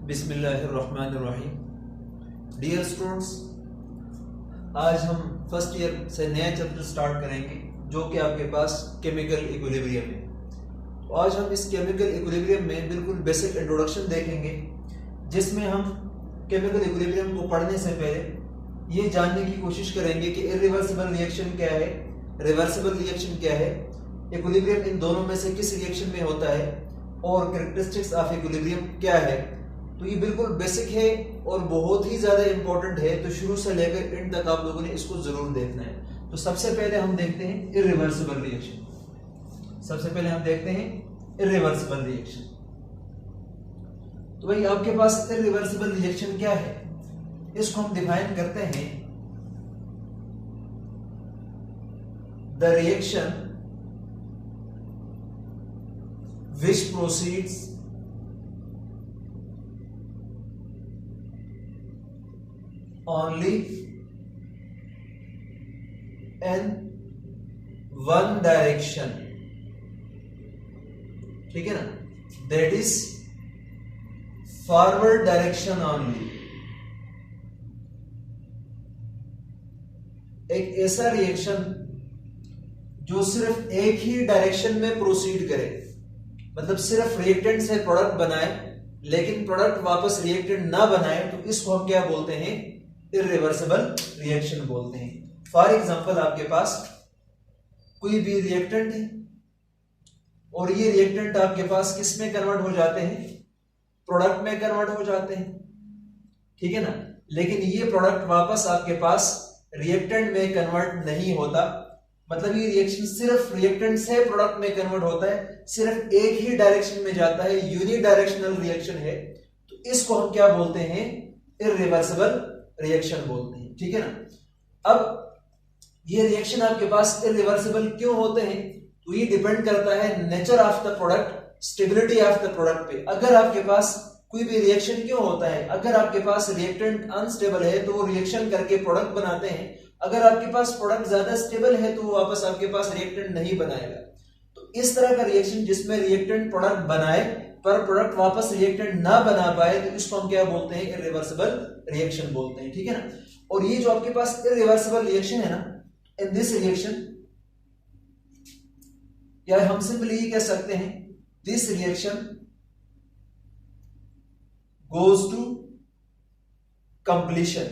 बिस्मिल्लाहिर्रहमानिर्रहीम। Dear students, आज हम फर्स्ट ईयर से नया चैप्टर स्टार्ट करेंगे जो कि आपके पास केमिकल इक्विलिब्रियम है। तो आज हम इस केमिकल इक्विलिब्रियम में बिल्कुल बेसिक इंट्रोडक्शन देखेंगे, जिसमें हम केमिकल इक्विलिब्रियम को पढ़ने से पहले ये जानने की कोशिश करेंगे कि इरिवर्सिबल रिएक्शन क्या है, रिवर्सिबल रिएक्शन क्या है, इक्विलिब्रियम इन दोनों में से किस रिएक्शन में होता है और कैरेक्टरिस्टिक्स ऑफ इक्विलिब्रियम क्या है। तो ये बिल्कुल बेसिक है और बहुत ही ज्यादा इंपॉर्टेंट है, तो शुरू से लेकर एंड तक आप लोगों ने इसको जरूर देखना है। तो सबसे पहले हम देखते हैं इरिवर्सिबल रिएक्शन। सबसे पहले हम देखते हैं इरिवर्सिबल रिएक्शन। तो भाई आपके पास इरिवर्सिबल रिएक्शन क्या है, इसको हम डिफाइन करते हैं the reaction which proceeds only in one direction। ठीक है ना, that is forward direction only। एक ऐसा रिएक्शन जो सिर्फ एक ही डायरेक्शन में प्रोसीड करे, मतलब सिर्फ रिएक्टेंट से प्रोडक्ट बनाए लेकिन प्रोडक्ट वापस रिएक्टेंट ना बनाए, तो इसको हम क्या बोलते हैं, इरिवर्सिबल रिएक्शन बोलते हैं। फॉर एग्जांपल आपके पास कोई भी रिएक्टेंट है और ये रिएक्टेंट आपके पास किस में कन्वर्ट हो जाते हैं, प्रोडक्ट में कन्वर्ट हो जाते हैं, ठीक है ना। लेकिन ये प्रोडक्ट वापस आपके पास रिएक्टेंट में कन्वर्ट नहीं होता, मतलब ये रिएक्शन सिर्फ रिएक्टेंट से प्रोडक्ट में कन्वर्ट होता है, सिर्फ एक ही डायरेक्शन में जाता है, यूनिडायरेक्शनल रिएक्शन है। तो इसको हम क्या बोलते हैं, इरिवर्सिबल रिएक्शन बोलते हैं, ठीक है ना। अब ये रिएक्शन आपके पास इरिवर्सिबल क्यों होते हैं, तो ये डिपेंड करता है nature of the product, stability of the product पे। अगर आपके पास कोई भी रिएक्शन क्यों होता है, अगर आपके पास रिएक्टेंट अनस्टेबल है तो वो रिएक्शन करके प्रोडक्ट बनाते हैं, अगर आपके पास प्रोडक्ट ज्यादा स्टेबल है तो वो वापस आपके पास रिएक्टेंट नहीं बनाएगा। तो इस तरह का रिएक्शन जिसमें रिएक्टेंट प्रोडक्ट बनाए पर प्रोडक्ट वापस रिएक्टेंट ना बना पाए, तो इसको हम क्या बोलते हैं, इरिवर्सिबल रिएक्शन बोलते हैं, ठीक है ना। और ये जो आपके पास इरिवर्सिबल रिएक्शन है ना, इन दिस रिएक्शन, या हम सिंपली ये कह सकते हैं this reaction goes to completion,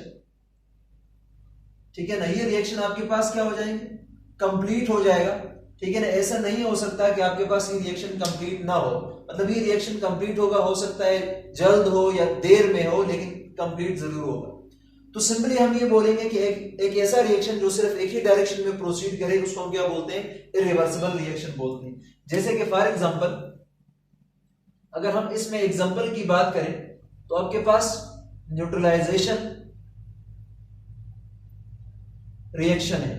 ठीक है ना। ये रिएक्शन आपके पास क्या हो जाएंगे, कंप्लीट हो जाएगा, ठीक है ना। ऐसा नहीं हो सकता कि आपके पास ये रिएक्शन कंप्लीट ना हो, मतलब ये रिएक्शन कंप्लीट होगा, हो सकता है जल्द हो या देर में हो, लेकिन कंप्लीट जरूर होगा। तो सिंपली हम ये बोलेंगे कि एक ऐसा रिएक्शन जो सिर्फ एक ही डायरेक्शन में प्रोसीड करे, उसको हम क्या बोलते हैं, इरिवर्सिबल रिएक्शन बोलते हैं। जैसे कि फॉर एग्जांपल अगर हम इसमें एग्जांपल की बात करें तो आपके पास न्यूट्रलाइजेशन रिएक्शन है।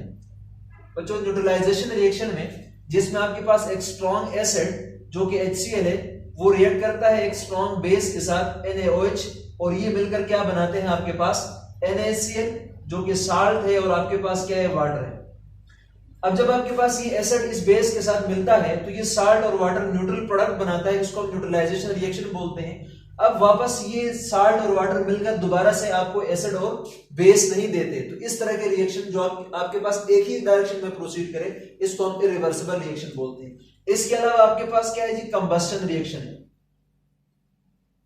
बच्चों, न्यूट्रलाइजेशन रिएक्शन में जिसमें आपके पास एक स्ट्रॉन्ग एसिड जो कि HCl है, वो रिएक्ट करता है एक स्ट्रॉन्ग बेस के साथ NaOH, और ये मिलकर क्या बनाते हैं, आपके पास NaCl जो कि साल्ट है, और आपके पास क्या है, वाटर है। अब जब आपके पास ये एसिड इस बेस के साथ मिलता है तो ये साल्ट और वाटर न्यूट्रल प्रोडक्ट बनाता है, इसको हम न्यूट्रलाइजेशन रिएक्शन बोलते हैं। अब वापस ये साल्ट और वाटर मिलकर दोबारा से आपको एसिड और बेस नहीं देते, तो इस तरह के रिएक्शन जो आपके पास एक ही डायरेक्शन में प्रोसीड करे, इसको हम इरिवर्सिबल रिएक्शन बोलते हैं। इसके अलावा आपके पास क्या है जी, कंबस्टन रिएक्शन है।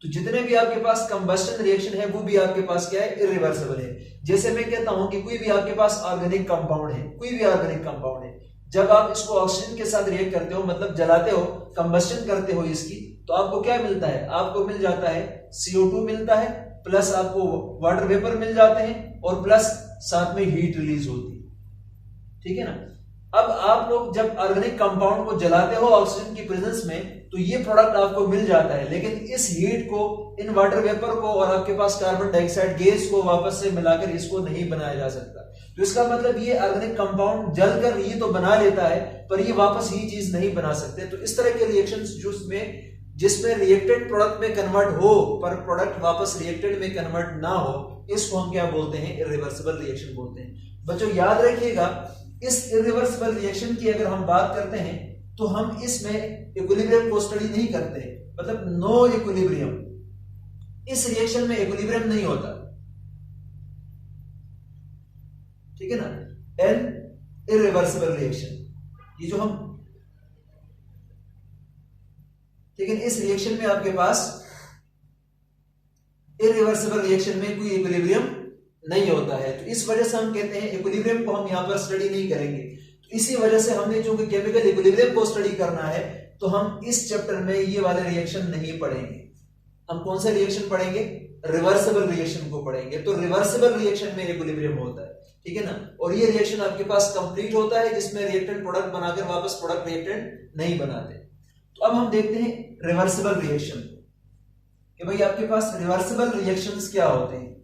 तो जितने भी आपके पास कंबस्टन रिएक्शन है वो भी आपके पास क्या है, इरिवर्सिबल है। जैसे मैं कहता हूं कि कोई भी आपके पास ऑर्गेनिक कंपाउंड है, कोई भी ऑर्गेनिक कंपाउंड है, जब आप इसको ऑक्सीजन के साथ रिएक्ट करते हो, मतलब जलाते हो, कंबस्टन करते हो इसकी, तो आपको क्या मिलता है, आपको मिल जाता है CO2 मिलता है, प्लस आपको वाटर वेपर मिल जाते हैं, और प्लस साथ में हीट रिलीज होती है, ठीक है ना। अब आप लोग जब ऑर्गेनिक कंपाउंड को जलाते हो ऑक्सीजन की प्रेजेंस में, तो ये प्रोडक्ट आपको मिल जाता है, लेकिन इस हीट को, इन वाटर वेपर को और आपके पास कार्बन डाइऑक्साइड गैस को वापस से मिलाकर इसको नहीं बनाया जा सकता। तो इसका मतलब ये ऑर्गेनिक कंपाउंड जलकर ये तो बना लेता है, पर ये वापस ये चीज नहीं बना सकते। तो इस तरह के रिएक्शंस जिसमें रिएक्टेंट प्रोडक्ट में कन्वर्ट हो पर प्रोडक्ट वापस रिएक्टेंट में कन्वर्ट ना हो, इसको हम क्या बोलते हैं, इरिवर्सिबल रिएक्शन बोलते हैं। बच्चों याद रखिएगा, इस इरिवर्सिबल रिएक्शन की अगर हम बात करते हैं तो हम इसमें इक्विलिब्रियम को स्टडी नहीं करते, मतलब नो इक्विलिब्रियम। इस रिएक्शन में इक्विलिब्रियम नहीं होता, ठीक है ना, एन इरिवर्सिबल रिएक्शन, ये जो हम, ठीक है, इस रिएक्शन में आपके पास इरिवर्सिबल रिएक्शन में कोई इक्विलिब्रियम नहीं होता है, तो इस वजह से हम कहते हैं इक्विलिब्रियम को हम यहां पर स्टडी नहीं करेंगे। तो इसी वजह से हमने जो केमिकल इक्विलिब्रियम को स्टडी करना है तो हम इस चैप्टर में ये वाले रिएक्शन नहीं पढ़ेंगे। हम कौन सा रिएक्शन पढ़ेंगे? रिवर्सिबल रिएक्शन को पढ़ेंगे। तो रिवर्सिबल रिएक्शन में इक्विलिब्रियम होता है, ठीक है ना, और ये रिएक्शन आपके पास कंप्लीट होता है जिसमें रिएक्टेंट प्रोडक्ट बनाकर वापस प्रोडक्ट रिएक्टेंट नहीं बनाते। तो अब हम देखते हैं रिवर्सिबल रिएक्शन कि भाई आपके पास रिवर्सिबल रिएक्शंस क्या होते हैं।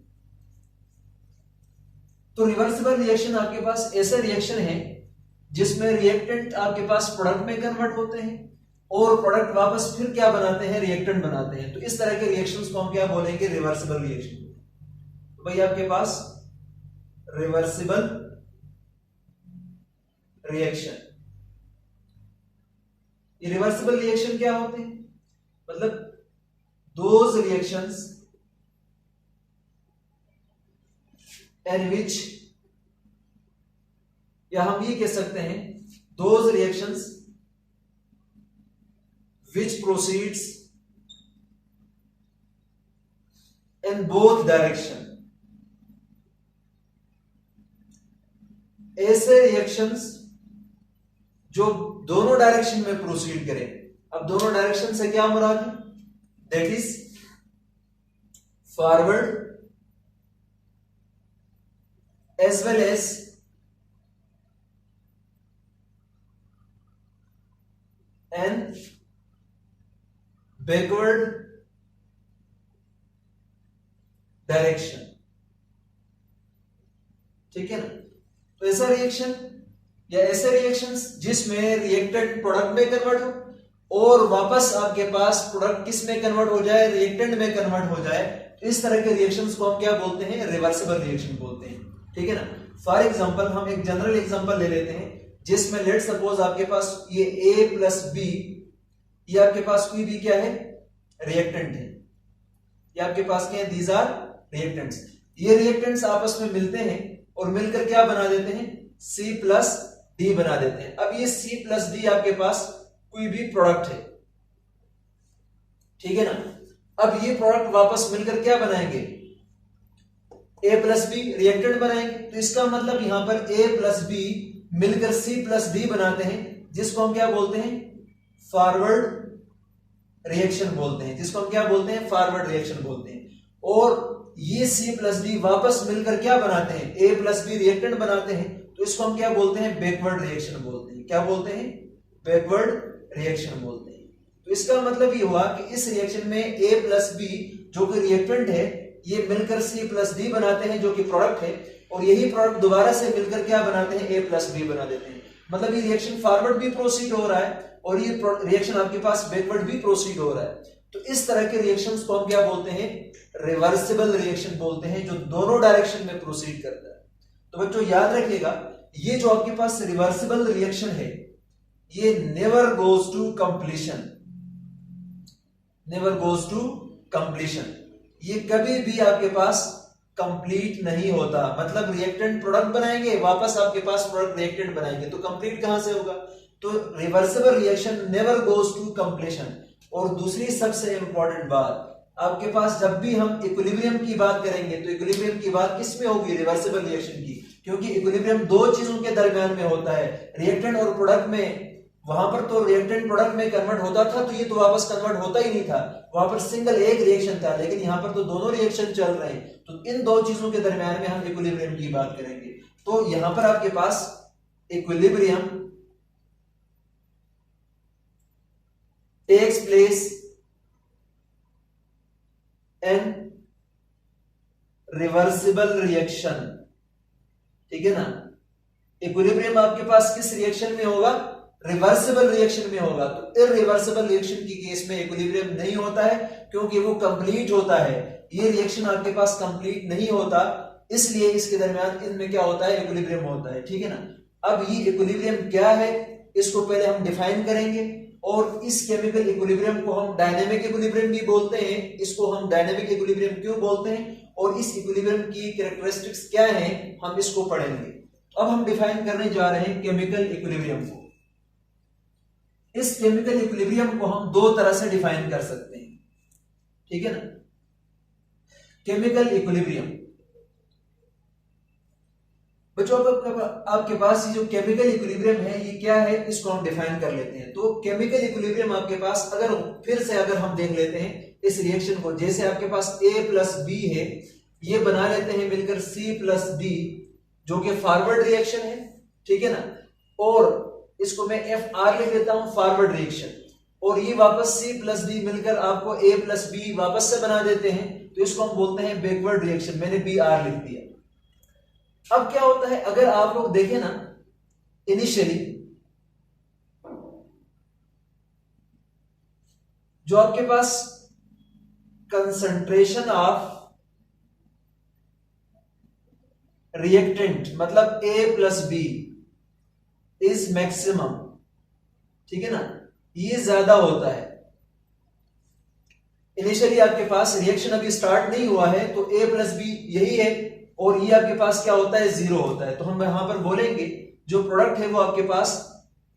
तो रिवर्सिबल रिएक्शन आपके पास ऐसा रिएक्शन है जिसमें रिएक्टेंट आपके पास प्रोडक्ट में कन्वर्ट होते हैं और प्रोडक्ट वापस फिर क्या बनाते हैं? रिएक्टेंट बनाते हैं। तो इस तरह के रिएक्शंस को हम क्या बोलेंगे? Reversible reaction. तो भाई आपके पास रिवर्सिबल रिएक्शन, ये रिवर्सिबल रिएक्शन क्या होते हैं? मतलब those reactions in which, या हम ये कह सकते हैं those reactions which proceeds in both direction, ऐसे रिएक्शंस जो दोनों डायरेक्शन में प्रोसीड करें। अब दोनों डायरेक्शन से क्या मुराद है? That is forward as well as and backward direction, ठीक है ना। तो ऐसा रिएक्शन या ऐसे रिएक्शंस जिसमें रिएक्टेंट प्रोडक्ट में कन्वर्ट हो और वापस आपके पास प्रोडक्ट किस में कन्वर्ट हो जाए? रिएक्टेंट में कन्वर्ट हो जाए। तो इस तरह के रिएक्शंस को हम क्या बोलते हैं? रिवर्सिबल रिएक्शन बोलते हैं, ठीक है ना। फॉर एग्जांपल हम एक जनरल एग्जांपल ले लेते हैं जिसमें लेट सपोज आपके पास ये A प्लस बी, ये आपके पास कोई भी क्या है? रिएक्टेंट है। ये आपके पास क्या है? These are reactants. ये रिएक्टेंट्स आपस में मिलते हैं और मिलकर क्या बना देते हैं? C प्लस D बना देते हैं। अब ये C प्लस D आपके पास कोई भी प्रोडक्ट है, ठीक है ना। अब ये प्रोडक्ट वापस मिलकर क्या बनाएंगे? A प्लस बी रिएक्टेंट बनाएंगे। तो इसका मतलब यहां पर A प्लस बी मिलकर C प्लस D बनाते हैं, जिसको हम क्या बोलते हैं? फॉरवर्ड रिएक्शन बोलते हैं, जिसको हम क्या बोलते हैं? फॉरवर्ड रिएक्शन बोलते हैं। और ये C प्लस D वापस मिलकर क्या बनाते हैं? A प्लस बी रिएक्टेंट बनाते हैं। तो इसको हम क्या बोलते हैं? बैकवर्ड रिएक्शन बोलते हैं। क्या बोलते हैं? बैकवर्ड रिएक्शन बोलते हैं। तो इसका मतलब ये हुआ कि इस रिएक्शन में A प्लस बी जो कि रिएक्टेंट है, ये मिलकर C प्लस D बनाते हैं जो कि प्रोडक्ट है, और यही प्रोडक्ट दोबारा से मिलकर क्या बनाते हैं? A प्लस बी बना देते हैं। मतलब ये रिएक्शन फॉरवर्ड भी प्रोसीड हो रहा है और ये रिएक्शन आपके पास बैकवर्ड भी प्रोसीड हो रहा है। तो इस तरह के रिएक्शंस को हम क्या बोलते हैं? रिवर्सिबल रिएक्शन बोलते हैं, जो दोनों डायरेक्शन में प्रोसीड करता है। तो बच्चों याद रखिएगा, ये जो आपके पास रिवर्सिबल रिएक्शन है ये never goes to completion, never goes to completion. ये कभी भी आपके पास कंप्लीट नहीं होता। मतलब रिएक्टेंट प्रोडक्ट बनाएंगे, वापस आपके पास प्रोडक्ट रिएक्टेंट बनाएंगे, तो कंप्लीट कहां से होगा? तो reversible reaction never goes to completion. और दूसरी सबसे इंपॉर्टेंट बात, आपके पास जब भी हम इक्विलिब्रियम की बात करेंगे तो इक्विलिब्रियम की बात किस में होगी? रिवर्सिबल रिएक्शन की, क्योंकि इक्विलिब्रियम दो चीजों के दरमियान में होता है, रिएक्टेंट और प्रोडक्ट में। वहां पर तो रिएक्टेंट प्रोडक्ट में कन्वर्ट होता था, तो ये तो वापस कन्वर्ट होता ही नहीं था, वहां पर सिंगल एक रिएक्शन था। लेकिन यहां पर तो दोनों रिएक्शन चल रहे हैं, तो इन दो चीजों के दरमियान में हम इक्विलिब्रियम की बात करेंगे। तो यहां पर आपके पास equilibrium takes place in reversible reaction, ठीक है ना। इक्विलिब्रियम आपके पास किस रिएक्शन में होगा? रिवर्सिबल रिएक्शन में होगा। तो इररिवर्सिबल रिएक्शन की केस में इक्विलिब्रियम नहीं होता है, क्योंकि वो कंप्लीट होता है। ये रिएक्शन आपके पास कंप्लीट नहीं होता, इसलिए इसके दरमियान इनमें क्या होता है? इक्विलिब्रियम होता है, ठीक है ना। अब ये इक्विलिब्रियम क्या है, इसको पहले हम डिफाइन करेंगे और इस केमिकल इक्विलिब्रियम को हम डायनेमिक इक्विलिब्रियम भी बोलते हैं। इसको हम डायनेमिक इक्विलिब्रियम क्यों बोलते हैं और इस इक्विलिब्रियम की कैरेक्टरिस्टिक्स क्या हैं, हम इसको पढ़ेंगे। तो अब हम डिफाइन करने जा रहे हैं केमिकल इक्विलिब्रियम को। इस केमिकल इक्विलिब्रियम को हम दो तरह से डिफाइन कर सकते हैं, ठीक है ना। केमिकल इक्विलिब्रियम बच्चों, आपके पास ये जो केमिकल इक्विलिब्रियम है ये क्या है, इसको हम डिफाइन कर लेते हैं। तो केमिकल इक्विलिब्रियम आपके पास अगर हम देख लेते हैं इस रिएक्शन को, जैसे आपके पास A प्लस बी है, ये बना लेते हैं मिलकर C प्लस डी, जो कि फॉरवर्ड रिएक्शन है, ठीक है ना। और इसको मैं FR लिख देता हूं, फॉरवर्ड रिएक्शन। और ये वापस C प्लस डी मिलकर आपको A प्लस बी वापस से बना देते हैं, तो इसको हम बोलते हैं बैकवर्ड रिएक्शन। मैंने BR लिख दिया। अब क्या होता है, अगर आप लोग देखें ना, इनिशियली जो आपके पास कंसंट्रेशन ऑफ रिएक्टेंट मतलब A plus B is maximum, ठीक है ना, ये ज्यादा होता है। इनिशियली आपके पास रिएक्शन अभी स्टार्ट नहीं हुआ है, तो A प्लस बी यही है और ये आपके पास क्या होता है, जीरो होता है। तो हम यहां पर बोलेंगे जो प्रोडक्ट है वो आपके पास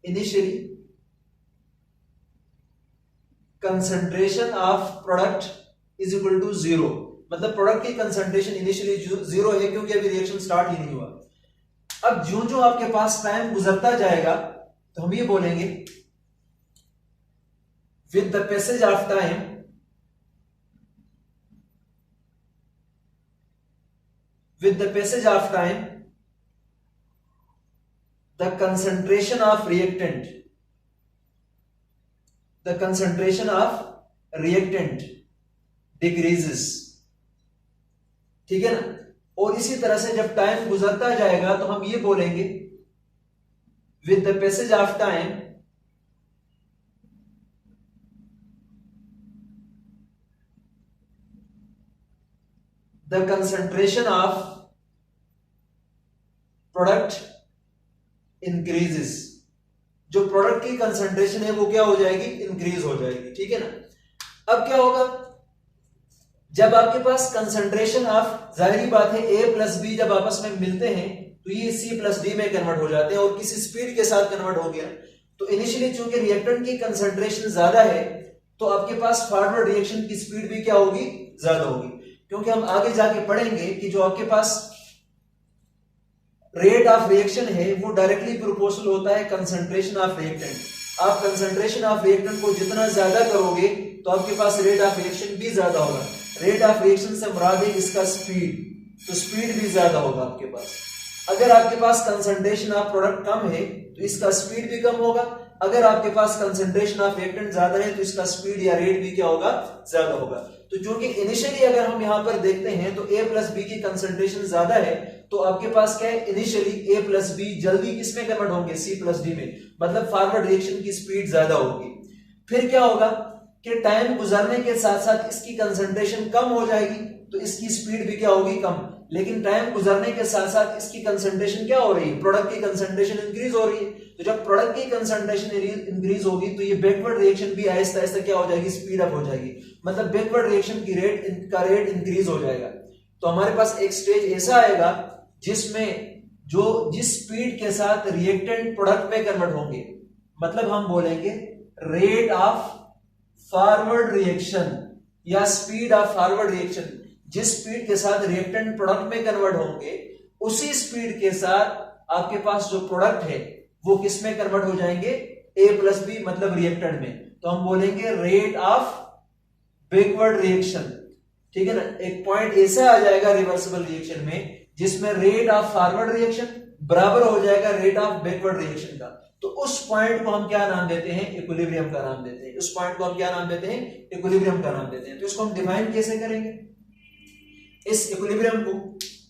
initially concentration of product is equal to zero, मतलब प्रोडक्ट की कंसंट्रेशन इनिशियली जीरो है क्योंकि अभी रिएक्शन स्टार्ट ही नहीं हुआ। अब जो जो आपके पास टाइम गुजरता जाएगा तो हम ये बोलेंगे with the passage of time with the passage of time the concentration of reactant decreases, ठीक है ना। और इसी तरह से जब टाइम गुजरता जाएगा तो हम ये बोलेंगे with the passage of time the concentration of product increases, जो प्रोडक्ट की कंसंट्रेशन है वो क्या हो जाएगी, इंक्रीज हो जाएगी, ठीक है ना। अब क्या होगा, जब आपके पास कंसंट्रेशन ऑफ, जाहिर बात है A प्लस बी जब आपस में मिलते हैं तो ये C प्लस डी में कन्वर्ट हो जाते हैं और किसी स्पीड के साथ कन्वर्ट हो गया। तो इनिशियली चूंकि रिएक्टेंट की कंसंट्रेशन ज्यादा है तो आपके पास फॉरवर्ड रिएक्शन की स्पीड भी क्या होगी, ज्यादा होगी, क्योंकि हम आगे जाके पढ़ेंगे कि जो आपके पास रेट ऑफ रिएक्शन है वो डायरेक्टली प्रोपोर्शनल होता है कंसंट्रेशन ऑफ रिएक्टेंट। आप कंसंट्रेशन ऑफ रिएक्टेंट को जितना ज्यादा करोगे तो आपके पास रेट ऑफ रिएक्शन भी ज्यादा होगा। रेट ऑफ रिएक्शन से मुराद है इसका स्पीड, तो स्पीड भी ज्यादा होगा आपके पास। अगर आपके पास कंसंट्रेशन ऑफ प्रोडक्ट कम है तो इसका स्पीड भी कम होगा। अगर आपके पास कंसंट्रेशन ऑफ रिएक्टेंट ज्यादा है तो इसका स्पीड या रेट भी क्या होगा, ज्यादा होगा। तो चूंकि इनिशियली अगर हम यहां पर देखते हैं तो A प्लस बी की कंसंट्रेशन ज्यादा है, तो आपके पास क्या है, इनिशियली A प्लस बी जल्दी किसमें कन्वर्ट होंगे, C प्लस डी में, मतलब फॉरवर्ड रिएक्शन की स्पीड ज्यादा होगी। फिर क्या होगा कि टाइम गुजरने के साथ साथ इसकी कंसंट्रेशन कम हो जाएगी तो इसकी स्पीड भी क्या होगी, कम। लेकिन टाइम गुजरने के साथ साथ इसकी कंसंट्रेशन क्या हो रही है, प्रोडक्ट की कंसंट्रेशन इंक्रीज हो रही है। तो जब प्रोडक्ट की कंसंट्रेशन इंक्रीज होगी तो ये बैकवर्ड रिएक्शन भी आहिस्ता आहिस्ता क्या हो जाएगी, स्पीड अप हो जाएगी, मतलब बैकवर्ड रिएक्शन की रेट इंक्रीज हो जाएगा। तो हमारे पास एक स्टेज ऐसा आएगा जिसमें जिस स्पीड के साथ रिएक्टेंट प्रोडक्ट में कन्वर्ट होंगे, मतलब हम बोलेंगे रेट ऑफ फॉरवर्ड रिएक्शन या स्पीड ऑफ फॉरवर्ड रिएक्शन, जिस स्पीड के साथ रिएक्टेंट प्रोडक्ट में कन्वर्ट होंगे उसी स्पीड के साथ आपके पास जो प्रोडक्ट है वो किस में कन्वर्ट हो जाएंगे, A प्लस बी मतलब रिएक्टेंट में। तो हम बोलेंगे रेट ऑफ बैकवर्ड रिएक्शन, ठीक है ना। एक पॉइंट ऐसा आ जाएगा रिवर्सिबल रिएक्शन में जिसमें रेट ऑफ फॉरवर्ड रिएक्शन बराबर हो जाएगा रेट ऑफ बैकवर्ड रिएक्शन का। तो उस पॉइंट को हम क्या नाम देते हैं, इक्विलिब्रियम का नाम देते हैं। उस पॉइंट को हम क्या नाम देते हैं, इक्विलिब्रियम का नाम देते हैं। तो इसको हम डिफाइन कैसे करेंगे इस इक्विलिब्रियम को,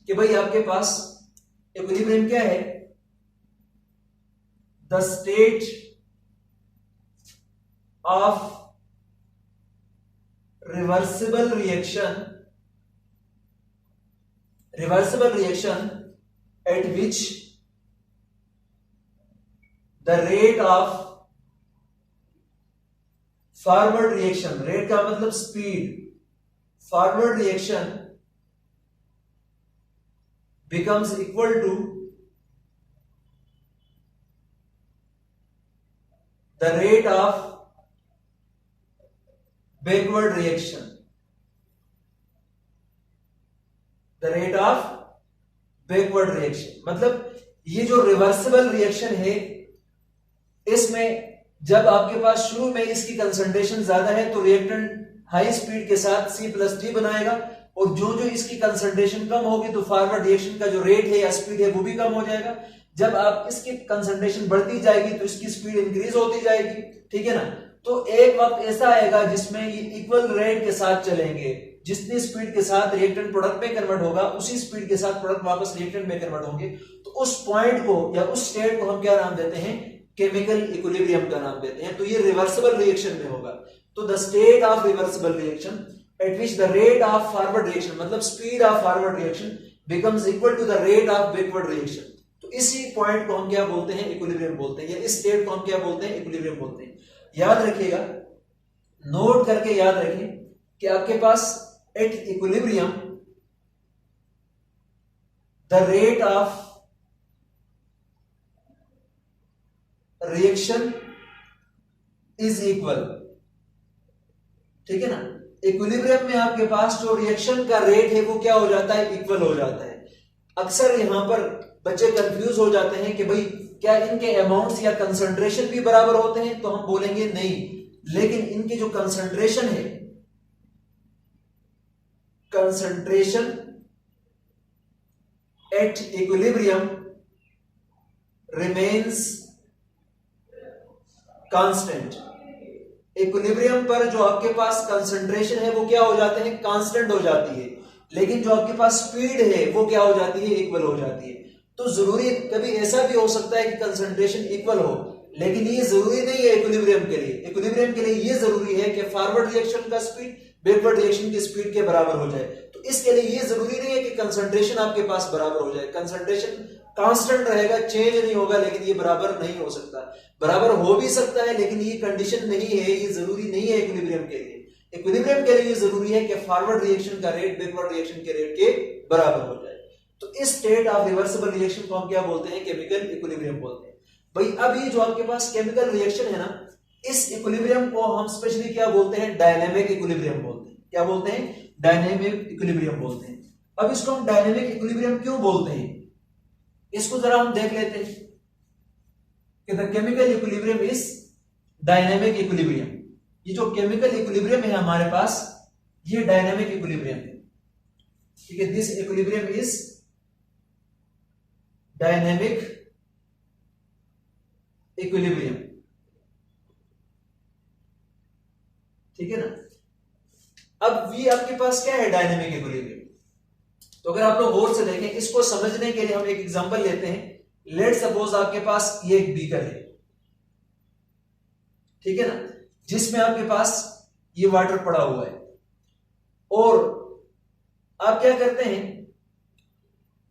कि भाई आपके पास इक्विलिब्रियम क्या है, the state of reversible reaction at which the rate of forward reaction, rate का मतलब speed, forward reaction becomes equal to the rate of backward reaction, the rate of backward reaction। मतलब ये जो रिवर्सिबल रिएक्शन है, इसमें जब आपके पास शुरू में इसकी कंसंट्रेशन ज्यादा है तो रिएक्टेंट हाई स्पीड के साथ C+D बनाएगा, और जो जो इसकी कंसंट्रेशन कम होगी तो फॉरवर्ड रिएक्शन का जो रेट है या स्पीड है वो भी कम हो जाएगा। जब आप इसकी कंसंट्रेशन बढ़ती जाएगी तो इसकी स्पीड इंक्रीज होती जाएगी, ठीक है ना। तो एक वक्त ऐसा आएगा जिसमें ये इक्वल रेट के साथ चलेंगे, जितनी स्पीड के साथ रिएक्टेंट प्रोडक्ट में कन्वर्ट होगा उसी स्पीड के साथ प्रोडक्ट वापस रिएक्टेंट में कन्वर्ट होंगे। तो उस पॉइंट को या उस स्टेट को हम क्या नाम देते हैं, केमिकल इक्विलिब्रियम का नाम देते हैं। तो ये रिवर्सिबल रिएक्शन में होगा। तो the state of reversible reaction at which the rate of forward reaction मतलब speed of forward reaction becomes equal to the rate of backward reaction। तो इसी पॉइंट को हम क्या बोलते हैं, इक्विलिब्रियम बोलते हैं, या इस स्टेट को हम क्या बोलते हैं, इक्विलिब्रियम बोलते हैं। याद रखिएगा, नोट करके याद रखें कि आपके पास at equilibrium the rate of reaction is equal, ठीक है ना। इक्विलिब्रियम में आपके पास जो रिएक्शन का रेट है वो क्या हो जाता है, इक्वल हो जाता है। अक्सर यहां पर बच्चे कंफ्यूज हो जाते हैं कि भाई क्या इनके अमाउंट्स या कंसंट्रेशन भी बराबर होते हैं, तो हम बोलेंगे नहीं, लेकिन इनकी जो कंसंट्रेशन है, concentration at equilibrium remains constant. Equilibrium पर जो आपके पास कंसंट्रेशन है वो क्या हो जाते हैं, कांस्टेंट हो जाती है, लेकिन जो आपके पास स्पीड है वो क्या हो जाती है, इक्वल हो जाती है। तो जरूरी कभी ऐसा भी हो सकता है कि कंसंट्रेशन इक्वल हो, लेकिन ये जरूरी नहीं है इक्विलिब्रियम के लिए। इक्विलिब्रियम के लिए ये जरूरी है कि फॉरवर्ड रिएक्शन का स्पीड बैकवर्ड रिएक्शन की स्पीड के बराबर हो जाए। तो इसके लिए ये जरूरी नहीं है कि कंसंट्रेशन आपके पास बराबर हो जाए, कंसंट्रेशन कांस्टेंट रहेगा, चेंज नहीं होगा, लेकिन ये बराबर नहीं हो सकता। बराबर हो भी सकता है लेकिन ये कंडीशन नहीं है, ये जरूरी नहीं है इक्विलिब्रियम के लिए। इक्विलिब्रियम के लिए जरूरी है कि फॉरवर्ड रिएक्शन का रेट बैकवर्ड रिएक्शन के रेट के बराबर हो जाए। तो इस स्टेट ऑफ रिवर्सिबल रिएक्शन को हम क्या बोलते हैं, केमिकल इक्विलिब्रियम बोलते हैं। भाई अब ये जो आपके पास केमिकल रिएक्शन है ना, इस इक्विलिब्रियम को हम स्पेशली क्या बोलते हैं, डायनेमिक इक्विलिब्रियम बोलते हैं। क्या बोलते हैं, डायनेमिक इक्विलिब्रियम बोलते हैं। अब इसको हम डायनेमिक इक्विलिब्रियम क्यों बोलते हैं, इसको जरा हम देख लेते हैं कि the chemical equilibrium is dynamic equilibrium. ये जो केमिकल इक्विलिब्रियम है हमारे पास, ये डायनेमिक इक्विलिब्रियम है, ठीक है। This equilibrium is dynamic equilibrium, ठीक है ना। अब ये आपके पास क्या है, डायनेमिक इक्विलिब्रियम। तो अगर आप लोग गौर से देखें, इसको समझने के लिए हम एक एग्जांपल लेते हैं। लेट सपोज आपके पास ये एक बीकर है, ठीक है ना, जिसमें आपके पास ये वाटर पड़ा हुआ है, और आप क्या करते हैं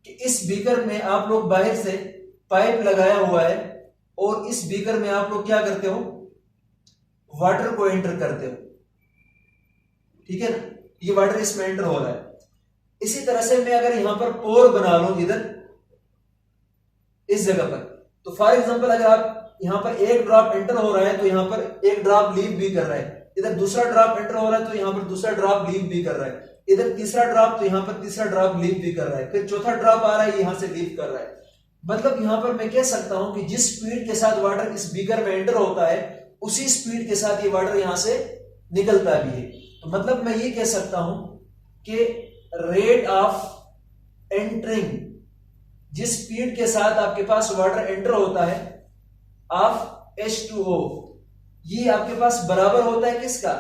कि इस बीकर में आप लोग बाहर से पाइप लगाया हुआ है, और इस बीकर में आप लोग क्या करते हो, वाटर को एंटर करते हो, ठीक है ना। ये वाटर इसमें एंटर हो रहा है। इसी तरह से मैं अगर यहां पर पोर बना लूं इधर इस जगह पर, तो फॉर एग्जांपल अगर आप यहां पर एक ड्रॉप एंटर हो रहा है तो यहां पर एक ड्रॉप लीव भी कर रहा है, इधर दूसरा ड्रॉप एंटर हो रहा है तो यहां पर दूसरा ड्रॉप लीव भी कर रहा है, इधर तीसरा ड्रॉप तो यहां पर तीसरा ड्रॉप लीव भी कर रहा है, फिर चौथा ड्रॉप आ रहा है यहां से लीव कर रहा है। मतलब यहां पर मैं कह सकता हूं कि जिस स्पीड के साथ वाटर इस बीकर में एंटर होता है उसी स्पीड के साथ ये वाटर यहां से निकलता भी है। तो मतलब मैं ये कह सकता हूं कि रेट ऑफ एंटरिंग, जिस स्पीड के साथ आपके पास वाटर एंटर होता है ऑफ H2O, ये आपके पास बराबर होता है किसका,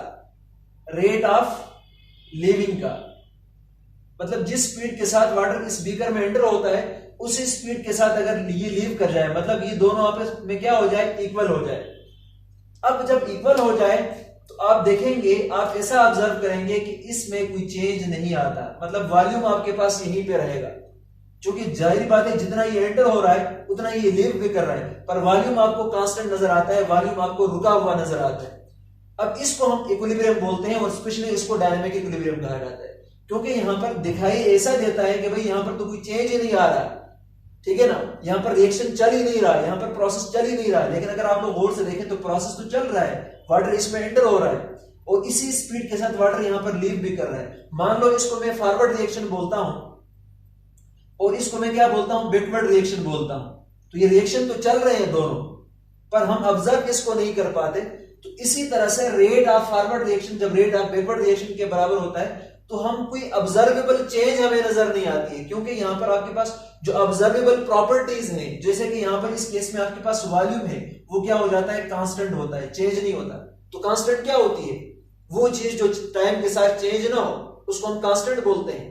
रेट ऑफ लीविंग का। मतलब जिस स्पीड के साथ वाटर इस बीकर में एंटर होता है उसी स्पीड के साथ अगर ये लीव कर जाए, मतलब ये दोनों आपस में क्या हो जाए, इक्वल हो जाए। अब जब इक्वल हो जाए तो आप देखेंगे, आप ऐसा ऑब्जर्व करेंगे कि इसमें कोई चेंज नहीं आता, मतलब वॉल्यूम आपके पास यहीं पे रहेगा। क्योंकि जाहिर बात है जितना ये एंटर हो रहा है उतना ये लीव भी कर रहा है, पर वॉल्यूम आपको कांस्टेंट नजर आता है, वॉल्यूम आपको रुका हुआ नजर आता है। अब इसको हम इक्विलिब्रियम बोलते हैं और स्पेशली इसको डायनामिक इक्विलिब्रियम कहा जाता है, क्योंकि यहां पर दिखाई ऐसा देता है कि भाई यहां पर तो कोई चेंज ही नहीं आ रहा, ठीक है ना, यहां पर रिएक्शन चल ही नहीं रहा, यहां पर प्रोसेस चल ही नहीं रहा। लेकिन अगर आप लोग गौर से देखें तो प्रोसेस तो चल रहा है, वाटर इसमें एंटर हो रहा है और इसी स्पीड के साथ वाटर यहां पर लीव भी कर रहा है। मान लो इसको मैं फॉरवर्ड रिएक्शन बोलता हूं और इसको मैं क्या बोलता हूं, बैकवर्ड रिएक्शन बोलता हूं। तो ये रिएक्शन तो चल रहे हैं दोनों, पर हम ऑब्जर्व इसको नहीं कर पाते। तो इसी तरह से रेट ऑफ फॉरवर्ड रिएक्शन जब रेट ऑफ बैकवर्ड रिएक्शन के बराबर होता है तो हम कोई ऑब्जर्वेबल चेंज हमें नजर नहीं आती है, क्योंकि यहां पर आपके पास जो ऑब्जर्वेबल प्रॉपर्टीज हैं, जैसे कि यहां पर इस केस में आपके पास वॉल्यूम है, वो क्या हो जाता है, कांस्टेंट होता है, चेंज नहीं होता। तो कांस्टेंट क्या होती है, वो चीज जो टाइम के साथ चेंज ना हो उसको हम कांस्टेंट बोलते हैं,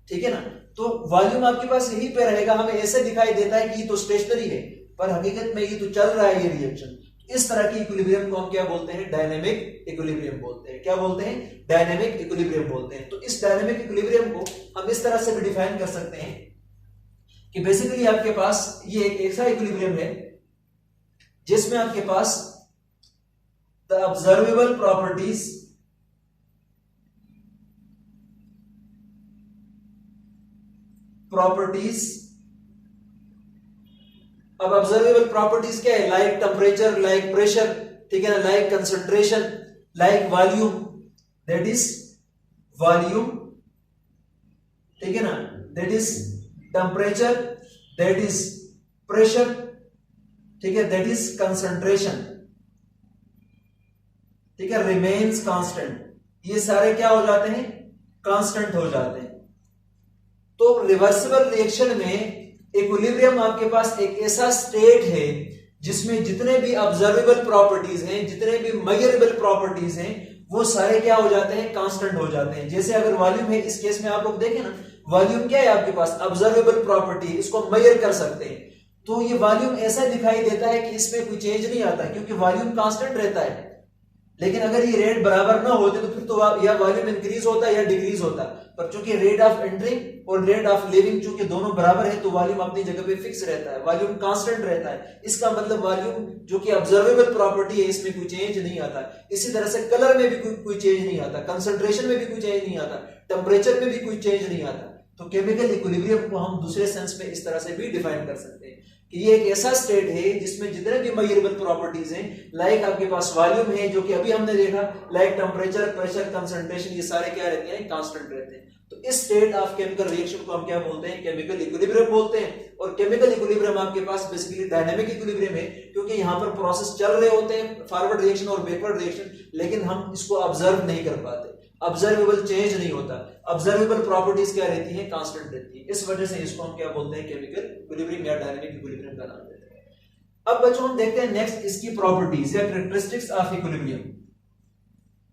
ठीक है ना। तो वॉल्यूम आपके पास यहीं पे रहेगा, हमें ऐसे दिखाई देता है कि ये तो स्टेशनरी है, पर हकीकत में ये तो चल रहा है ये रिएक्शन। इस तरह की इक्विलिब्रियम को हम क्या बोलते हैं, डायनेमिक इक्विलिब्रियम बोलते हैं। क्या बोलते हैं, डायनेमिक इक्विलिब्रियम बोलते हैं। तो इस डायनेमिक इक्विलिब्रियम को हम इस तरह से भी डिफाइन कर सकते हैं कि बेसिकली आपके पास ये एक ऐसा इक्विलिब्रियम है जिसमें आपके पास द ऑब्जर्वेबल प्रॉपर्टीज अब ऑब्जर्वेबल प्रॉपर्टीज क्या है, लाइक टेम्परेचर, लाइक प्रेशर, ठीक है ना, like concentration, like volume, that is volume, ठीक है ना, that is temperature, that is pressure, ठीक है, दैट इज कंसंट्रेशन, ठीक है, रिमेन्स कांस्टेंट। ये सारे क्या हो जाते हैं, कांस्टेंट हो जाते हैं। तो रिवर्सिबल रिएक्शन में इक्विलिब्रियम आपके पास एक ऐसा स्टेट है जिसमें जितने भी ऑब्जर्वेबल प्रॉपर्टीज हैं, जितने भी मेजरेबल प्रॉपर्टीज हैं, वो सारे क्या हो जाते हैं, कांस्टेंट हो जाते हैं। जैसे अगर वॉल्यूम है, इस केस में आप लोग देखें ना, वॉल्यूम क्या है आपके पास, ऑब्जर्वेबल प्रॉपर्टी, इसको मेजर कर सकते हैं। तो ये वॉल्यूम ऐसा दिखाई देता है कि इसमें कोई चेंज नहीं आता, क्योंकि वॉल्यूम कांस्टेंट रहता है। लेकिन अगर ये रेट बराबर ना होते तो फिर तो या वॉल्यूम इंक्रीज होता या डिक्रीज होता, पर चूंकि रेट ऑफ एंट्रिंग और रेट ऑफ लीविंग चूंकि दोनों बराबर है तो वॉल्यूम अपनी जगह पे फिक्स रहता है, वॉल्यूम कांस्टेंट रहता है। इसका मतलब वॉल्यूम जो कि ऑब्जर्वेबल प्रॉपर्टी है, इसमें कोई चेंज नहीं आता। इसी तरह से कलर में भी कोई चेंज नहीं आता, कंसंट्रेशन में भी कोई चेंज नहीं आता, टेम्परेचर में भी कोई चेंज नहीं आता। तो केमिकल इक्विलिब्रियम को हम दूसरे सेंस में इस तरह से भी डिफाइन कर सकते हैं कि ये एक ऐसा स्टेट है जिसमें जितने भी मेजरेबल प्रॉपर्टीज हैं, लाइक आपके पास वॉल्यूम है जो कि अभी हमने देखा, लाइक टेम्परेचर, प्रेशर, कंसंट्रेशन, ये सारे क्या रहते हैं, कांस्टेंट रहते हैं। तो इस स्टेट ऑफ केमिकल रिएक्शन को हम क्या बोलते हैं, केमिकल इक्विलिब्रियम बोलते हैं। और केमिकल इक्विलिब्रियम आपके पास बेसिकली डायनामिक इक्विलिब्रियम है, क्योंकि यहाँ पर प्रोसेस चल रहे होते हैं, फॉरवर्ड रिएक्शन और बैकवर्ड रिएक्शन, लेकिन हम इसको ऑब्जर्व नहीं कर पाते, ऑब्जर्वेबल चेंज नहीं होता, ऑब्जर्वेबल प्रॉपर्टीज क्या रहती हैं, कांस्टेंट रहती है। इस वजह से इसको हम क्या बोलते हैं, केमिकल इक्विलिब्रियम या डायनामिक इक्विलिब्रियम का नाम देते हैं। अब बच्चों हम देखते हैं नेक्स्ट इसकी प्रॉपर्टीज या कैरेक्टरिस्टिक्स ऑफ इक्विलिब्रियम।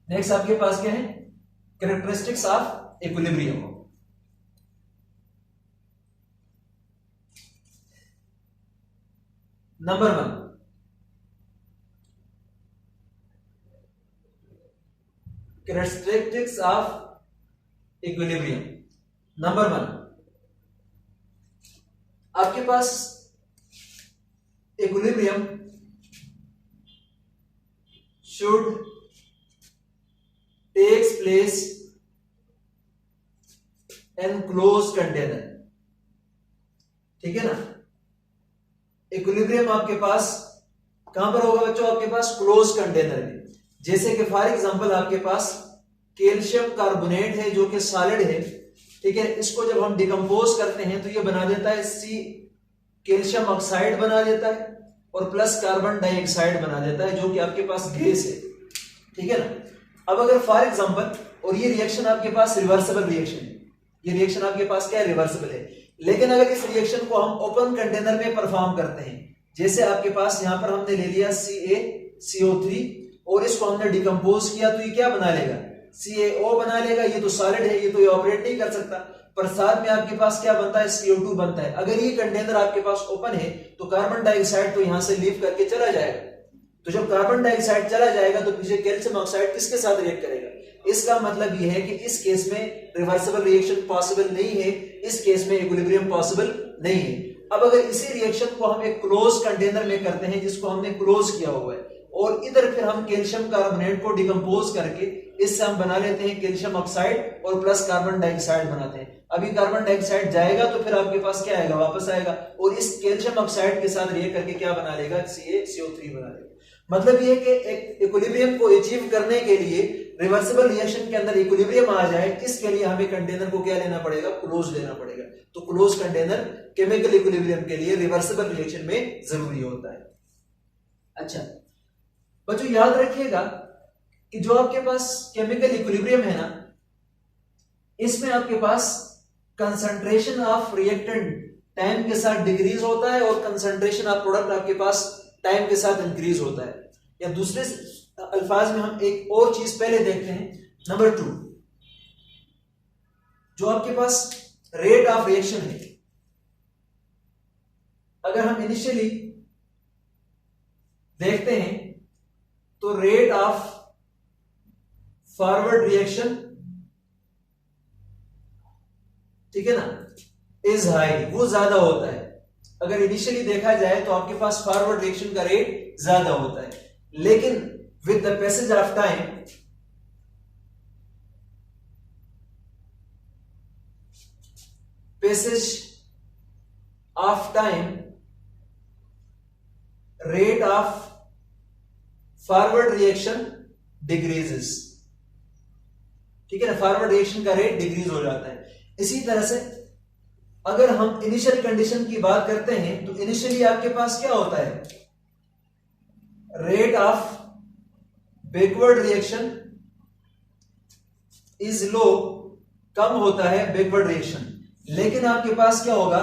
नेक्स्ट आपके पास क्या है, characteristics of equilibrium. Number 1, characteristics of equilibrium. Number 1, आपके पास equilibrium should takes place in close container, ठीक है ना। इक्विलिब्रियम आपके पास कहां पर होगा बच्चों, आपके पास क्लोज कंटेनर में। जैसे कि फॉर एग्जांपल आपके पास कैल्शियम कार्बोनेट है जो कि सॉलिड है, ठीक है। इसको जब हम डिकम्पोज करते हैं तो ये बना देता है सी कैल्शियम ऑक्साइड बना देता है और प्लस कार्बन डाइऑक्साइड बना देता है जो कि आपके पास गैस है, ठीक है ना। अब अगर फॉर एग्जांपल, और ये रिएक्शन आपके पास रिवर्सिबल रिएक्शन है, ये रिएक्शन आपके पास क्या है, रिवर्सिबल है। लेकिन अगर इस रिएक्शन को हम ओपन कंटेनर में परफॉर्म करते हैं, जैसे आपके पास यहां पर हमने ले लिया CaCO3 और इसको हमने डिकम्पोज किया, तो ये क्या बना लेगा, CaO बना लेगा। ये तो सॉलिड है, ये तो इवेपोरेट नहीं कर सकता, पर साथ में आपके पास क्या बनता है, CO2 बनता है। अगर ये कंटेनर आपके पास ओपन है तो कार्बन डाइऑक्साइड तो यहां से लीव करके चला जाएगा। तो जब कार्बन डाइऑक्साइड चला जाएगा तो पीछे कैल्शियम ऑक्साइड किसके साथ रिएक्ट करेगा। इसका मतलब यह है कि इस केस में रिवर्सिबल रिएक्शन पॉसिबल नहीं है, इस केस में इक्विलिब्रियम पॉसिबल नहीं है। अब अगर इसी रिएक्शन को हम एक क्लोज कंटेनर में करते हैं जिसको हमने क्लोज किया हुआ है, और इधर फिर हम कैल्शियम कार्बोनेट को डिकम्पोज करके इससे हम बना लेते हैं कैल्शियम ऑक्साइड और प्लस कार्बन डाइऑक्साइड बनाते हैं। अभी कार्बन डाइऑक्साइड जाएगा तो फिर आपके पास क्या आएगा, वापस आएगा और इस कैल्शियम ऑक्साइड के साथ रिएक्ट करके क्या बना लेगा, CaCO3 बना लेगा। मतलब ये कि एक इक्विलिब्रियम को अचीव करने के लिए, रिवर्सिबल रिएक्शन के अंदर इक्विलिब्रियम आ जाए, इसके लिए हमें कंटेनर को क्या लेना पड़ेगा, क्लोज लेना पड़ेगा। तो क्लोज कंटेनर केमिकल इक्विलिब्रियम के लिए रिवर्सिबल रिएक्शन में जरूरी होता है। अच्छा बच्चों याद रखिएगा कि जो आपके पास केमिकल इक्विलिब्रियम है ना, इसमें आपके पास कंसंट्रेशन ऑफ रिएक्टेंट टाइम के साथ डिक्रीज होता है और कंसंट्रेशन ऑफ प्रोडक्ट आपके पास टाइम के साथ इंक्रीज होता है। या दूसरे अल्फाज में हम एक और चीज पहले देखते हैं, नंबर 2, जो आपके पास रेट ऑफ रिएक्शन है, अगर हम इनिशियली देखते हैं तो रेट ऑफ फॉरवर्ड रिएक्शन, ठीक है ना, इज हाई, वो ज्यादा होता है। अगर इनिशियली देखा जाए तो आपके पास फॉरवर्ड रिएक्शन का रेट ज्यादा होता है, लेकिन with the passage of time rate of forward reaction decreases, ठीक है ना, फॉरवर्ड रिएक्शन का रेट डिक्रीज हो जाता है। इसी तरह से अगर हम इनिशियल कंडीशन की बात करते हैं तो इनिशियली आपके पास क्या होता है, rate of backward reaction is low, कम होता है बैकवर्ड रिएक्शन, लेकिन आपके पास क्या होगा,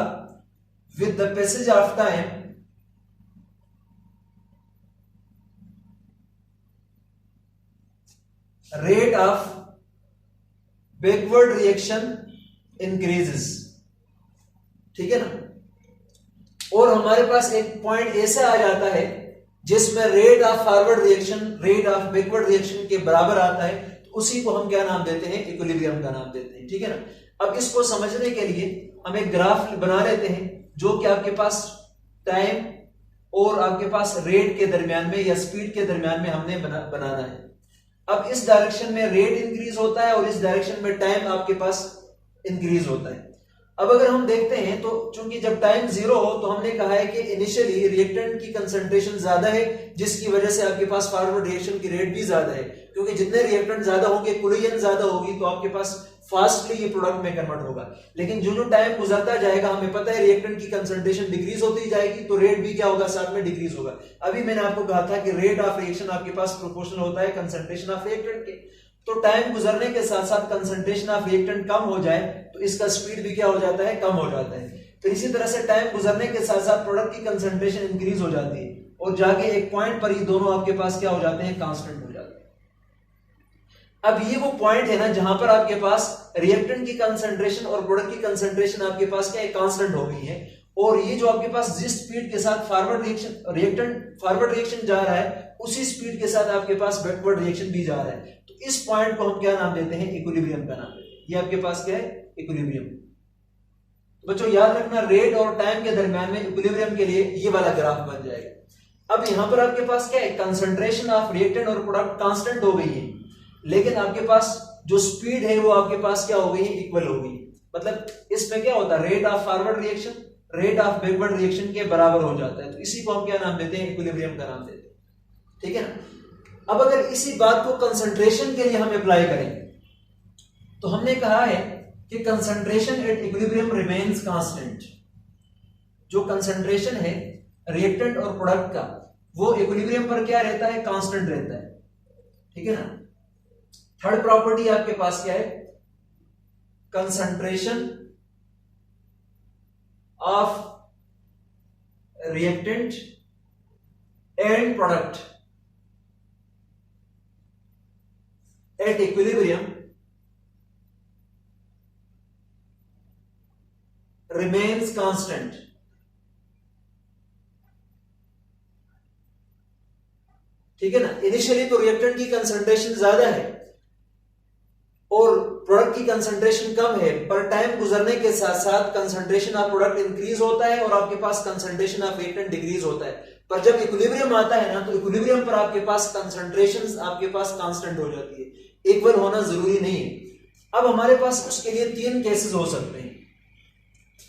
with the passage of time rate of backward reaction increases, ठीक है ना। और हमारे पास एक पॉइंट ऐसा आ जाता है जिसमें rate of forward reaction rate of backward reaction के बराबर आता है, तो उसी को हम क्या नाम देते हैं, इक्विलिब्रियम का नाम देते हैं, ठीक है ना। अब इसको समझने के लिए हम एक ग्राफ बना लेते हैं जो कि आपके पास टाइम और आपके पास रेट के दरमियान में या स्पीड के दरमियान में हमने बनाना है। अब इस डायरेक्शन में रेट इंक्रीज होता है और इस डायरेक्शन में टाइम आपके पास इंक्रीज होता है। अब अगर हम देखते हैं तो चूंकि जब टाइम 0 हो तो हमने कहा है कि इनिशियली रिएक्टेंट की कंसंट्रेशन ज्यादा है, जिसकी वजह से आपके पास फॉरवर्ड रिएक्शन की रेट भी ज्यादा है, क्योंकि जितने रिएक्टेंट ज्यादा होंगे, कोलिजन ज्यादा होगी, तो आपके पास फास्टली ये प्रोडक्ट में कन्वर्ट होगा। लेकिन जो टाइम गुजरता जाएगा, हमें पता है रिएक्टेंट की कंसंट्रेशन डिक्रीज होती जाएगी, तो रेट भी क्या होगा, साथ में डिक्रीज होगा। अभी मैंने आपको कहा था कि रेट ऑफ रिएक्शन आपके पास प्रोपोर्शनल होता है कंसंट्रेशन ऑफ रिएक्टेंट के। तो टाइम गुजरने के साथ साथ कंसंट्रेशन ऑफ रिएक्टेंट कम हो जाए तो इसका स्पीड भी क्या हो जाता है, कम हो जाता है। फिर इसी तरह से टाइम गुजरने के साथ साथ प्रोडक्ट की कंसंट्रेशन इंक्रीज हो जाती है और जाके एक पॉइंट पर ही दोनों आपके पास क्या हो जाते हैं, कांस्टेंट हो जाते हैं। अब ये वो पॉइंट है ना जहां पर आपके पास रिएक्टेंट की कंसंट्रेशन और प्रोडक्ट की कंसंट्रेशन आपके पास क्या है, कांस्टेंट हो गई है। और ये जो आपके पास जिस स्पीड के साथ रिएक्टेंट फॉरवर्ड रिएक्शन जा रहा है, उसी स्पीड के साथ आपके पास बैकवर्ड रिएक्शन भी जा रहा है। तो इस पॉइंट को हम क्या नाम देते हैं, इक्विलिब्रियम का नाम देते हैं। ये आपके पास क्या है, इक्विलिब्रियम। तो बच्चों याद रखना, रेट और टाइम के दरमियान में इक्विलिब्रियम के लिए ये वाला ग्राफ बन जाएगा। अब यहां पर आपके पास क्या है, कंसंट्रेशन ऑफ रिएक्टेंट और प्रोडक्ट कांस्टेंट हो गई है, लेकिन आपके पास जो स्पीड है वो आपके पास क्या हो गई है, इक्वल हो गई। मतलब इसमें क्या होता है, rate of forward reaction rate of backward reaction के बराबर हो जाता है। तो इसी को हम क्या नाम देते हैं, इक्विलिब्रियम का नाम देते हैं, ठीक है ना। अब अगर इसी बात को कंसंट्रेशन के लिए हम अप्लाई करें तो हमने कहा है कि concentration at equilibrium remains constant. जो कंसंट्रेशन है रिएक्टेंट और प्रोडक्ट का, वो इक्विलिब्रियम पर क्या रहता है, कांस्टेंट रहता है, ठीक है ना। थर्ड प्रॉपर्टी आपके पास क्या है, concentration of reactant and product at equilibrium remains constant. ठीक है ना। इनिशियली तो रिएक्टेंट की कंसंट्रेशन ज्यादा है और प्रोडक्ट की कंसंट्रेशन कम है, पर टाइम गुजरने के साथ साथ कंसंट्रेशन ऑफ प्रोडक्ट इंक्रीज होता है और आपके पास कंसंट्रेशन ऑफ रिएक्टेंट डिक्रीज होता है। पर जब इक्विलिब्रियम आता है ना, तो इक्विलिब्रियम पर आपके पास कंसंट्रेशन आपके पास कांस्टेंट हो जाती है, इक्वल होना जरूरी नहीं है। अब हमारे पास उसके लिए 3 केसेस हो सकते हैं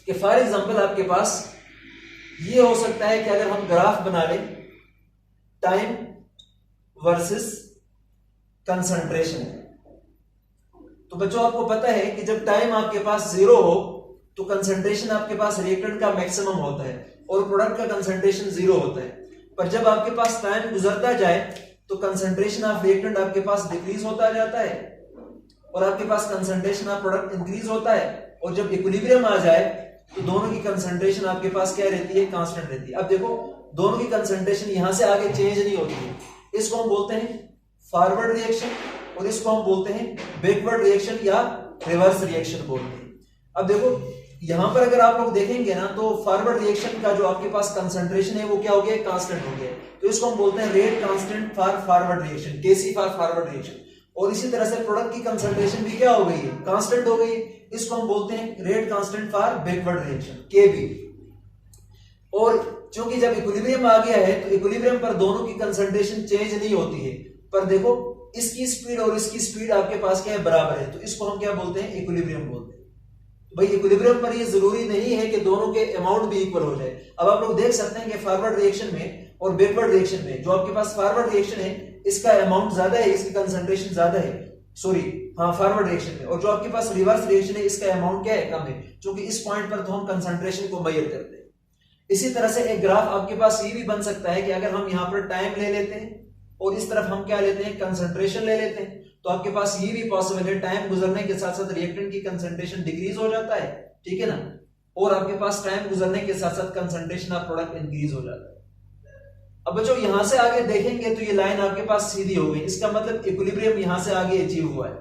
कि फॉर एग्जांपल आपके पास ये हो सकता है कि अगर हम ग्राफ बना लें टाइम वर्सेस कंसंट्रेशन, तो बच्चों आपको पता है कि जब टाइम आपके पास 0 हो तो कंसंट्रेशन आपके पास रिएक्टेंट का मैक्सिमम होता है और प्रोडक्ट का कंसंट्रेशन 0 होता है। पर जब आपके पास टाइम गुजरता जाए तो कंसंट्रेशन ऑफ रिएक्टेंट आपके पास डिक्रीज होता जाता है और आपके पास कंसंट्रेशन ऑफ प्रोडक्ट इंक्रीज होता है, और जब इक्विलिब्रियम आ जाए तो दोनों की कंसंट्रेशन आपके पास क्या रहती है, कांस्टेंट रहती है। अब देखो दोनों की कंसंट्रेशन यहां से आगे चेंज नहीं होती है, इसको हम बोलते हैं फॉरवर्ड रिएक्शन और इसको हम बोलते हैं बैकवर्ड रिएक्शन या रिवर्स रिएक्शन बोलते हैं। अब देखो यहां पर अगर आप लोग देखेंगे ना, तो फॉरवर्ड रिएक्शन का जो आपके पास कंसंट्रेशन है वो क्या हो गया, कांस्टेंट हो गया, तो इसको हम बोलते हैं rate constant for forward reaction, KC for forward reaction. और इसी तरह से प्रोडक्ट की कंसंट्रेशन भी क्या हो गई है, कांस्टेंट हो गई, इसको हम बोलते हैं rate constant for backward reaction, KB. और क्योंकि जब इक्विलिब्रियम आ गया है तो इक्विलिब्रियम पर दोनों की कंसंट्रेशन चेंज नहीं होती है, पर देखो इसकी स्पीड और इसकी स्पीड आपके पास क्या है, बराबर है, तो इसको हम क्या बोलते हैं, इक्विलिब्रियम बोलते हैं। भाई इक्विलिब्रियम पर ये जरूरी नहीं है कि दोनों के अमाउंट भी इक्वल हो जाए। अब आप लोग देख सकते हैं कि फॉरवर्ड रिएक्शन में और बैकवर्ड रिएक्शन में जो आपके पास फॉरवर्ड रिएक्शन है इसका अमाउंट ज्यादा है, इसकी कंसंट्रेशन ज्यादा है, सॉरी हाँ फॉरवर्ड रिएक्शन में, और जो आपके पास रिवर्स रिएक्शन है इसका अमाउंट क्या है, कम है, क्योंकि इस पॉइंट पर तो हम कंसंट्रेशन को मेजर करते हैं। इसी तरह से एक ग्राफ आपके पास ये भी बन सकता है कि अगर हम यहाँ पर टाइम ले लेते हैं और इस तरफ हम क्या लेते हैं, कंसंट्रेशन ले लेते हैं, तो आपके पास ये भी पॉसिबल है टाइम गुजरने के साथ साथ रिएक्टेंट की कंसंट्रेशन डिक्रीज हो जाता है, ठीक है ना, और आपके पास टाइम गुजरने के साथ साथ कंसंट्रेशन ऑफ प्रोडक्ट इंक्रीज हो जाता है। अब बच्चों यहां से आगे देखेंगे तो ये लाइन आपके पास सीधी हो गई, इसका मतलब इक्विलिब्रियम यहां से आगे अचीव हुआ है,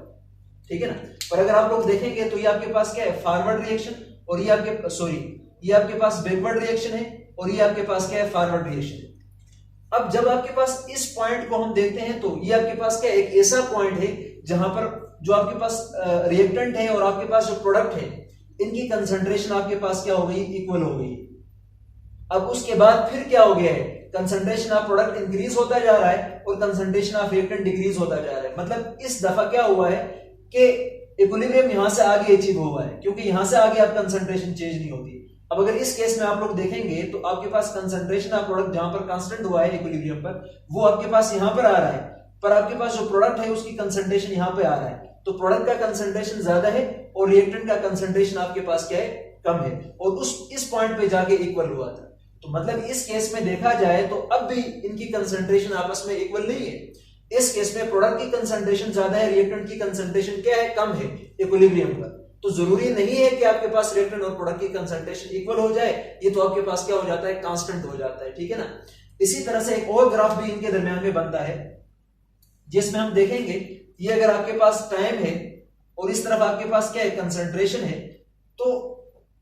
ठीक है ना। पर अगर आप लोग देखेंगे तो ये आपके पास क्या है, फॉरवर्ड रिएक्शन, और ये आपके सॉरी ये आपके पास बैकवर्ड रिएक्शन है, और ये आपके पास क्या है, फॉरवर्ड रिएक्शन है। अब जब आपके पास इस पॉइंट को हम देखते हैं तो ये आपके पास क्या एक ऐसा पॉइंट है जहां पर जो आपके पास रिएक्टेंट है और आपके पास जो प्रोडक्ट है इनकी कंसंट्रेशन आपके पास क्या हो गई, इक्वल हो गई। अब उसके बाद फिर क्या हो गया है, कंसंट्रेशन ऑफ प्रोडक्ट इंक्रीज होता जा रहा है और कंसंट्रेशन ऑफ रिएक्टेंट डिक्रीज होता जा रहा है। मतलब इस दफा क्या हुआ है कि इक्विलिब्रियम यहां से आगे अचीव हुआ है, क्योंकि यहां से आगे आप कंसंट्रेशन चेंज नहीं होती। अब अगर इस केस में आप लोग देखेंगे तो आपके पास कंसंट्रेशन ऑफ प्रोडक्ट जहां पर कांस्टेंट हुआ है इक्विलिब्रियम पर, वो आपके पास यहां पर आ रहा है, पर आपके पास जो प्रोडक्ट है उसकी कंसंट्रेशन यहां पे आ रहा है, तो प्रोडक्ट का कंसंट्रेशन ज्यादा है और रिएक्टेंट का कंसंट्रेशन आपके पास क्या है, कम है, और इस पॉइंट पे जाके इक्वल हुआ था। तो मतलब इस केस में देखा जाए तो अब भी इनकी कंसंट्रेशन आपस में इक्वल नहीं है। इस केस में प्रोडक्ट की कंसंट्रेशन ज्यादा है, रिएक्टेंट की कंसंट्रेशन क्या है, कम है इक्विलिब्रियम पर। तो जरूरी नहीं है कि आपके पास रिएक्टेंट और प्रोडक्ट की कंसंट्रेशन इक्वल हो जाए, ये तो आपके पास क्या हो जाता है, कांस्टेंट हो जाता है, ठीक है ना। इसी तरह से एक और ग्राफ भी इनके दरमियान में बनता है जिसमें हम देखेंगे ये अगर आपके पास टाइम है और इस तरफ आपके पास क्या है, कंसंट्रेशन है, तो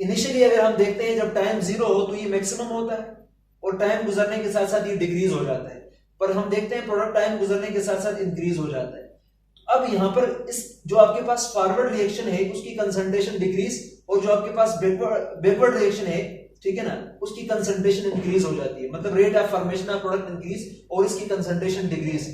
इनिशियली अगर हम देखते हैं जब टाइम 0 हो तो ये मैक्सिमम होता है और टाइम गुजरने के साथ साथ ये डिक्रीज हो जाता है, पर हम देखते हैं प्रोडक्ट टाइम गुजरने के साथ साथ इंक्रीज हो जाता है। अब यहां पर इस जो आपके पास फॉरवर्ड रिएक्शन है उसकी कंसंट्रेशन डिक्रीज, और जो आपके पास बैकवर्ड रिएक्शन है, ठीक है ना, उसकी कंसंट्रेशन इंक्रीज हो जाती है। मतलब rate of formation of product increase और इसकी concentration decrease,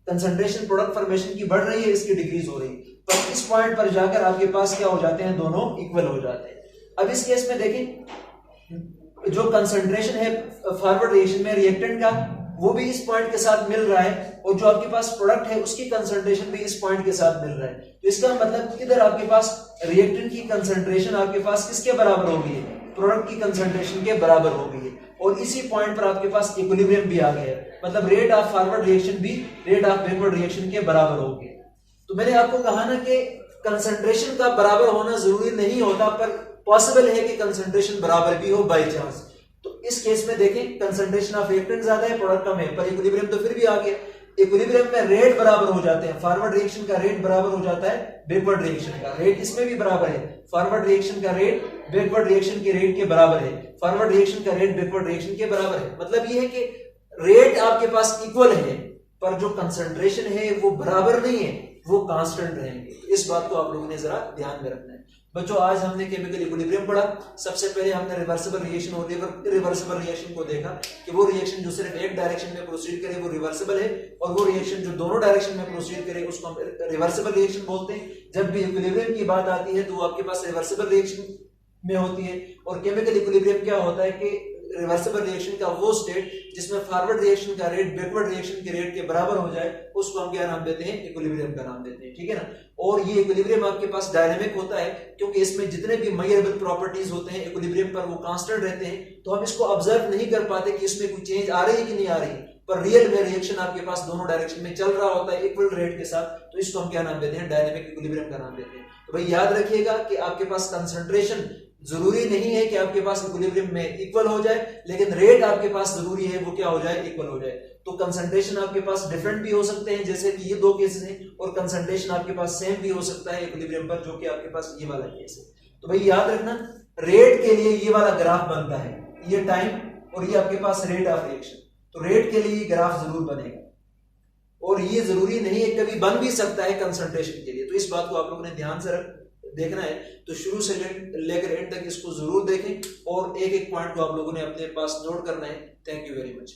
concentration product formation की बढ़ रही है, इसकी डिक्रीज हो रही है, पर इस पॉइंट पर जाकर आपके पास क्या हो जाते हैं, दोनों इक्वल हो जाते हैं। अब इस केस में देखें जो कंसंट्रेशन है फॉरवर्ड रिएक्शन में रिएक्टेंट का, वो भी इस पॉइंट के साथ मिल रहा है, और जो आपके पास प्रोडक्ट है उसकी कंसंट्रेशन भी इस पॉइंट के साथ मिल रहा है। तो इसका मतलब इधर आपके पास रिएक्टेंट की कंसंट्रेशन आपके पास किसके बराबर हो गई है, प्रोडक्ट की कंसंट्रेशन के बराबर हो गई है, और इसी पॉइंट पर आपके पास इक्विलिब्रियम भी आ गया है। मतलब रेट ऑफ फॉरवर्ड रिएक्शन भी रेट ऑफ बैकवर्ड रिएक्शन के बराबर हो गया। तो मैंने आपको कहा ना कि कंसंट्रेशन का बराबर होना जरूरी नहीं होता, पर पॉसिबल है कि कंसंट्रेशन बराबर भी हो बाय चांस। तो इस केस में देखें कंसंट्रेशन ऑफ रिएक्टेंट ज्यादा है, प्रोडक्ट कम है, पर इक्विलिब्रियम तो फिर भी आ गया। इक्विलिब्रियम में रेट बराबर हो जाते हैं, फॉरवर्ड रिएक्शन का रेट बराबर हो जाता है बैकवर्ड रिएक्शन का रेट, इसमें भी बराबर है। फॉरवर्ड रिएक्शन का रेट बैकवर्ड रिएक्शन के रेट के बराबर है, फॉरवर्ड रिएक्शन का रेट बैकवर्ड रिएक्शन के बराबर है। मतलब ये है कि रेट आपके पास इक्वल है, पर जो कंसंट्रेशन है वो बराबर नहीं है, वो कांस्टेंट रहेंगे। इस बात को आप लोगों ने जरा ध्यान में रखना है। बच्चों आज हमने केमिकल इक्विलिब्रियम पढ़ा। सबसे पहले हमने रिवर्सिबल रिएक्शन और इरिवर्सिबल रिएक्शन को देखा कि वो रिएक्शन जो सिर्फ एक डायरेक्शन में प्रोसीड करे वो रिवर्सिबल है, और वो रिएक्शन जो दोनों डायरेक्शन में प्रोसीड करे उसको हम रिवर्सिबल रिएक्शन बोलते हैं। जब भी इक्विलिब्रियम की बात आती है तो वो आपके पास रिवर्सिबल रिएक्शन में होती है। और केमिकल इक्विलिब्रियम क्या होता है कि रिवर्सिबल रिएक्शन का वो स्टेट जिसमें फॉरवर्ड रिएक्शन का रेट बैकवर्ड रिएक्शन के रेट के बराबर हो जाए उसको हम क्या नाम देते हैं, इक्विलिब्रियम का नाम देते हैं, ठीक है ना। और ये इक्विलिब्रियम आपके पास डायनामिक होता है क्योंकि इसमें जितने भी मेजरेबल प्रॉपर्टीज होते हैं इक्विलिब्रियम पर वो कांस्टेंट रहते हैं, तो हम इसको ऑब्जर्व नहीं कर पाते कि इसमें कोई चेंज आ रही है कि नहीं आ रही है, पर रियल में रिएक्शन आपके पास दोनों डायरेक्शन में चल रहा होता है इक्वल रेट के साथ, तो इसको हम क्या नाम देते हैं, डायनामिक इक्विलिब्रियम का नाम देते हैं। तो भाई याद रखिएगा कि आपके पास कंसंट्रेशन जरूरी नहीं है कि आपके पास इक्विलिब्रियम में इक्वल हो जाए, लेकिन रेट आपके पास जरूरी है वो क्या हो जाए, इक्वल हो जाए। तो कंसंट्रेशन आपके पास डिफरेंट भी हो सकते हैं जैसे कि ये दो केसेस हैं, और कंसंट्रेशन आपके पास सेम भी हो सकता है इक्विलिब्रियम पर, जो कि आपके पास ये वाला केस है। तो भाई याद रखना रेट के लिए ये वाला ग्राफ बनता है, ये टाइम और ये आपके पास रेट ऑफ रिएक्शन, तो रेट के लिए ये ग्राफ जरूर बनेगा, और ये जरूरी नहीं है, कभी बन भी सकता है कंसंट्रेशन के लिए। तो इस बात को आप लोगों ने ध्यान से देखना है, तो शुरू से लेकर एंड तक इसको जरूर देखें और एक एक पॉइंट को आप लोगों ने अपने पास नोट करना है। Thank you very much.